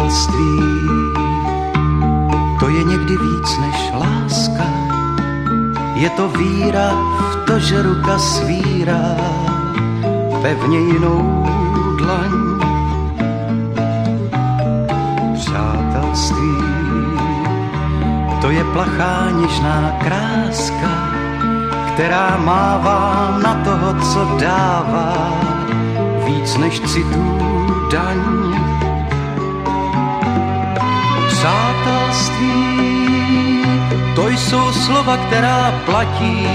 Přátelství, to je někdy víc než láska. Je to víra v to, že ruka svírá pevně jinou dlaň. Přátelství, to je plachá něžná kráska, která mává na toho, co dává víc než citů daň. Přátelství, to jsou slova, která platí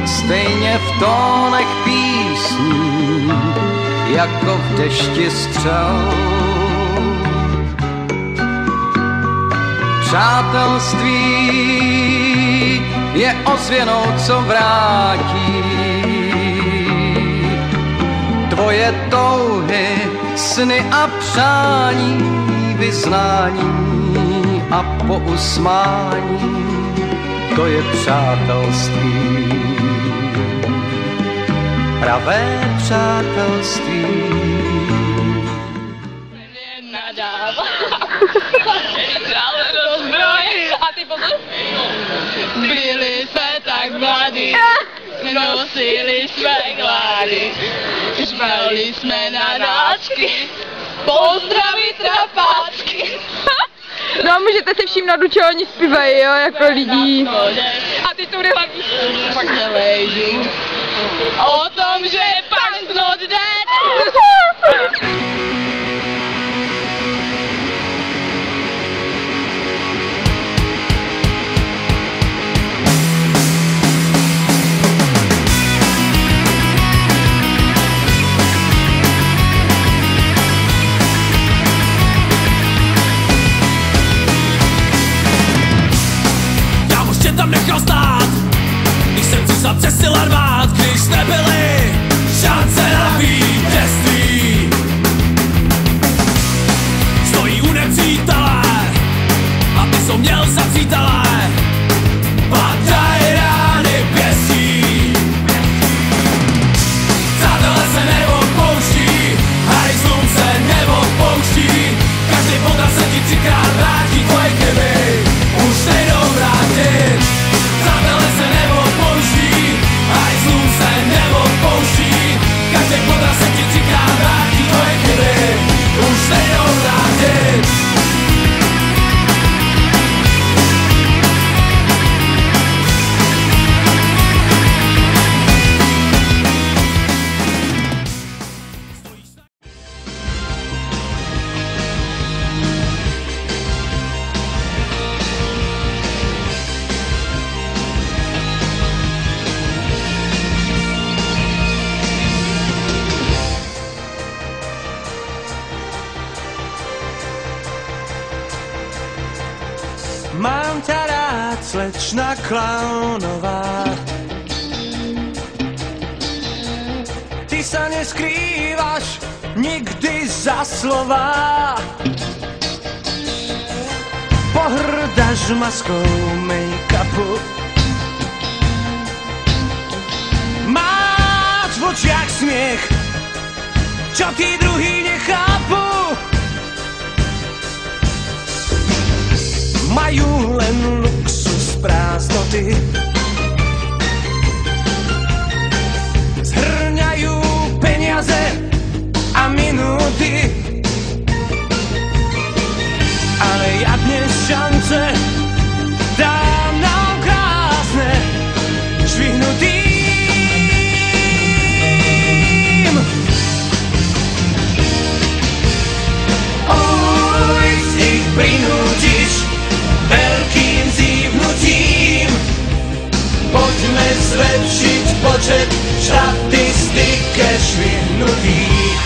stejně v tónech písní, jako v dešti střel. Přátelství je ozvěnou, co vrátí tvoje touhy, sny a přání, vyznání a pousmání. To je přátelství, pravé přátelství. A ty potom? Byli jsme tak mladí, nosili jsme klády, žvali jsme na náčky, pozdravit trapáčky. No můžete si všimnout, čo oni zpívají, jo, jako lidí. A ty tu hlavní pak nelejží o tom, že je punk not dead. Tam nechal stát, když jsem přišla přes sil armád, když nebyly šance na vítězství. Stojí u nepřítele a ty jsou měl za přítele, padaj rány pěstí. Přátelé se neodpouští, hajzlům se neodpouští, každý podraz se ti třikrát vrátí, tvoje chyby už nejdou vrátit. Přátelé se neodpouští, hajzlům se neodpouští, každý podraz se ti třikrát vrátí, tvoje chyby už nejdou vrátit. Mám ťa rád, slečna Klaunová. Ty sa neskrývaš nikdy za slova. Pohrdaš maskou make-upu. Máš v očiach smiech, čo tí druhý nechápu. Majú len luxus prázdnoty, zhrňajú peniaze a minúty, ale ja dnes šance dám nám krásne švihnutým. Oj, si ich prinútiš veľkým zívnutím. Poďme zväčšiť počet štatistik švihnutých.